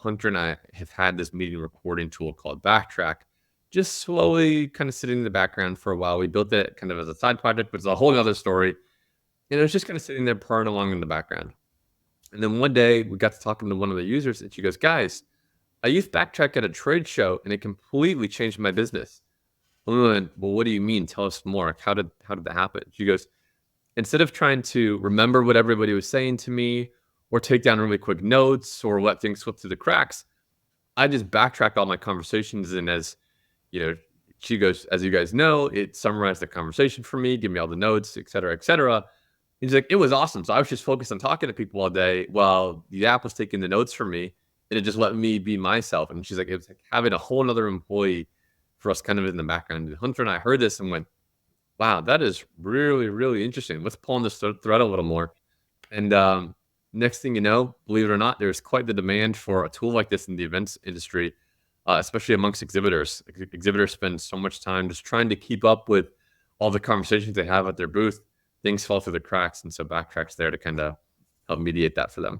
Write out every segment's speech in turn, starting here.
Hunter and I have had this meeting recording tool called Backtrack, just slowly kind of sitting in the background for a while. We built it kind of as a side project, but it's a whole other story. And it was just kind of sitting there purring along in the background. And then one day we got to talking to one of the users, and she goes, "Guys, I used Backtrack at a trade show, and it completely changed my business." And we went, "Well, what do you mean? Tell us more. Like, how did that happen?" She goes, "Instead of trying to remember what everybody was saying to me or take down really quick notes or let things slip through the cracks, I just backtracked all my conversations. And as you know, she goes, as you guys know, it summarized the conversation for me, give me all the notes, et cetera, et cetera." He's like, "It was awesome. So I was just focused on talking to people all day while the app was taking the notes for me. And it just let me be myself." And she's like, "It was like having a whole nother employee for us kind of in the background." And Hunter and I heard this and went, "Wow, that is really, really interesting. Let's pull on this thread a little more." And next thing you know, believe it or not, there's quite the demand for a tool like this in the events industry, especially amongst exhibitors. Exhibitors spend so much time just trying to keep up with all the conversations they have at their booth. Things fall through the cracks, and so Backtrack's there to kind of help mediate that for them.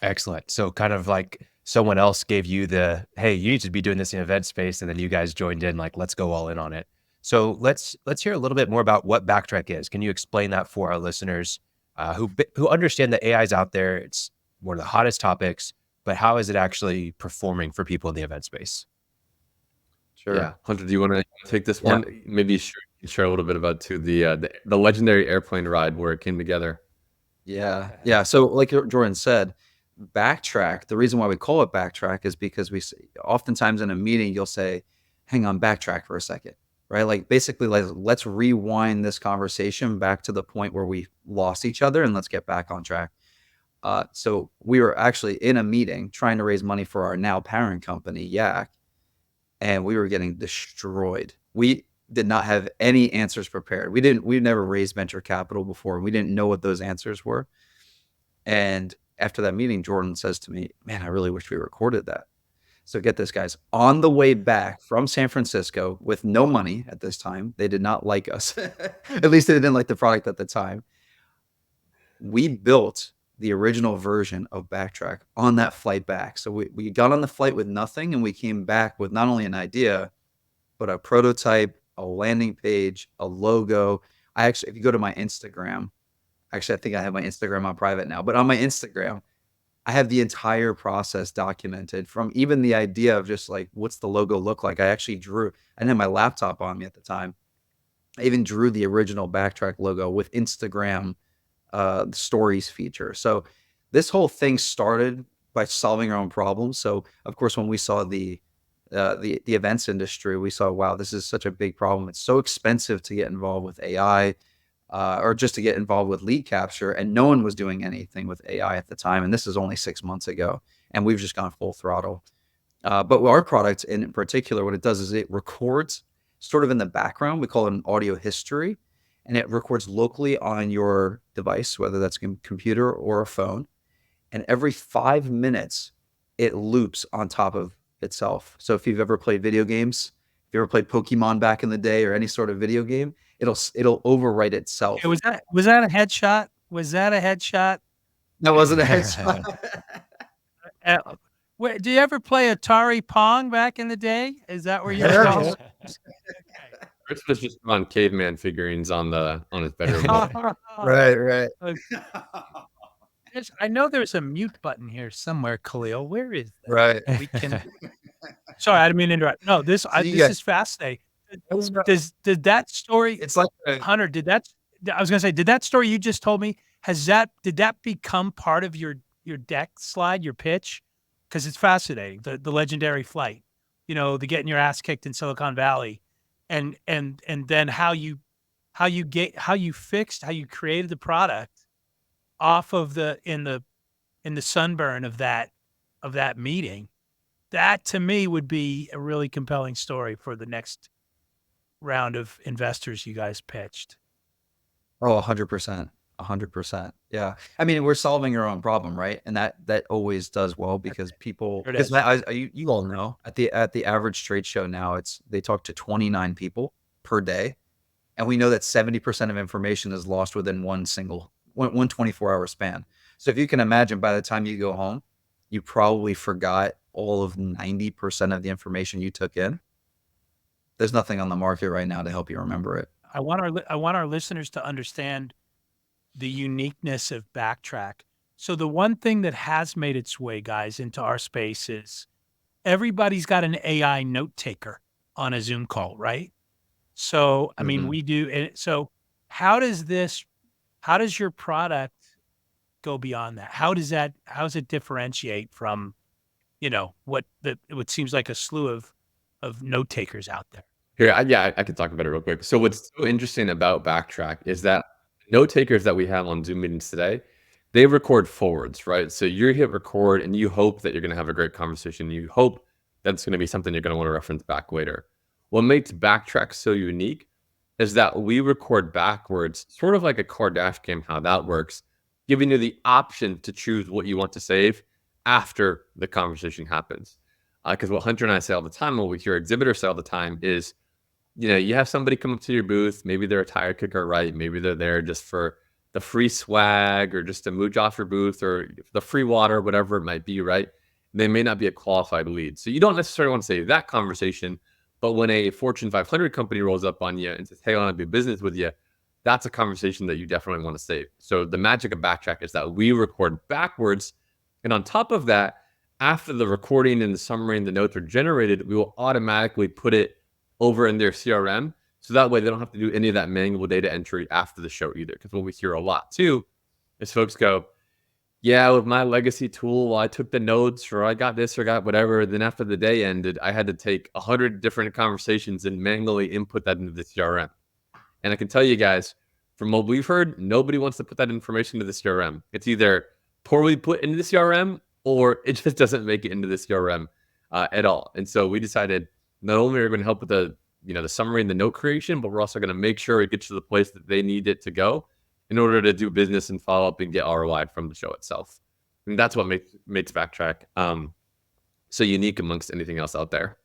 Excellent. So kind of like someone else gave you the, hey, you need to be doing this in event space, and then you guys joined in, like, let's go all in on it. So let's hear a little bit more about what Backtrack is. Can you explain that for our listeners who understand that AI is out there? It's one of the hottest topics, but how is it actually performing for people in the event space? Sure. Yeah, Hunter, do you want to take this one? Maybe share a little bit about too the legendary airplane ride where it came together. Yeah. So like Jordan said, Backtrack, the reason why we call it Backtrack is because oftentimes in a meeting, you'll say, hang on, backtrack for a second, right? Like basically, like, let's rewind this conversation back to the point where we lost each other and let's get back on track. So we were actually in a meeting trying to raise money for our now parent company, Yak, and we were getting destroyed. We did not have any answers prepared. We've never raised venture capital before. We didn't know what those answers were. And after that meeting, Jordan says to me, "Man, I really wish we recorded that." So get this, guys. On the way back from San Francisco with no money at this time, they did not like us. At least they didn't like the product at the time. We built the original version of Backtrack on that flight back. So we got on the flight with nothing, and we came back with not only an idea, but a prototype, a landing page, a logo. If you go to my Instagram, actually, I think I have my Instagram on private now, but on my Instagram, I have the entire process documented, from even the idea of just like, what's the logo look like? I actually drew, I didn't have my laptop on me at the time. I even drew the original Backtrack logo with Instagram stories feature. So this whole thing started by solving our own problems. So of course, when we saw the events industry, we saw, wow, this is such a big problem. It's so expensive to get involved with AI. Or just to get involved with lead capture, and no one was doing anything with AI at the time. And this is only 6 months ago, and we've just gone full throttle. But our product in particular, what it does is it records sort of in the background. We call it an audio history, and it records locally on your device, whether that's a computer or a phone. And every 5 minutes, it loops on top of itself. So if you've ever played video games, if you ever played Pokemon back in the day or any sort of video game, it'll overwrite itself. Was that a headshot? Was that a headshot? That wasn't a headshot. Do you ever play Atari Pong back in the day? Is that where you're going? Chris was just on caveman figurines on his bedroom. Right. I know there's a mute button here somewhere, Khalil. Where is that? Right. We can. Sorry, I didn't mean to interrupt. No, this is fascinating. Does that story? It's like Hunter. I was gonna say, did that story you just told me? Did that become part of your deck slide, your pitch? Because it's fascinating. The legendary flight. The getting your ass kicked in Silicon Valley, and then how you created the product off of in the sunburn of that meeting. That to me would be a really compelling story for the next round of investors you guys pitched. Oh, 100%. 100%. Yeah. I mean, we're solving our own problem, right? And that always does well, because people, because you all know at the average trade show now, they talk to 29 people per day. And we know that 70% of information is lost within one 24-hour span. So if you can imagine, by the time you go home, you probably forgot all of 90% of the information you took in. There's nothing on the market right now to help you remember it. I want our listeners to understand the uniqueness of Backtrack. So the one thing that has made its way, guys, into our space is everybody's got an AI note taker on a Zoom call, right? So, I mean, Mhm. we do. So how does your product go beyond that? How does it differentiate from, what seems like a slew of note takers out there? Here, I can talk about it real quick. So what's so interesting about Backtrack is that note takers that we have on Zoom meetings today, they record forwards, right? So you hit record and you hope that you're going to have a great conversation. You hope that's going to be something you're going to want to reference back later. What makes Backtrack so unique is that we record backwards, sort of like a Kardashian game, how that works, giving you the option to choose what you want to save after the conversation happens. Because what Hunter and I say all the time, what we hear exhibitors say all the time is, you have somebody come up to your booth, maybe they're a tire kicker, right? Maybe they're there just for the free swag or just to mooch off your booth or the free water, whatever it might be, right? They may not be a qualified lead. So you don't necessarily want to say that conversation, but when a Fortune 500 company rolls up on you and says, hey, I want to do business with you, that's a conversation that you definitely want to save. So the magic of Backtrack is that we record backwards. And on top of that, after the recording and the summary and the notes are generated, we will automatically put it over in their CRM. So that way they don't have to do any of that manual data entry after the show either. Because what we hear a lot too is folks go, yeah, with my legacy tool, I took the notes or I got this or got whatever. Then after the day ended, I had to take 100 different conversations and manually input that into the CRM. And I can tell you guys, from what we've heard, nobody wants to put that information into the CRM. It's either poorly put into the CRM or it just doesn't make it into the CRM at all. And so we decided not only are we going to help with the summary and the note creation, but we're also going to make sure it gets to the place that they need it to go in order to do business and follow up and get ROI from the show itself. And that's what makes Backtrack so unique amongst anything else out there.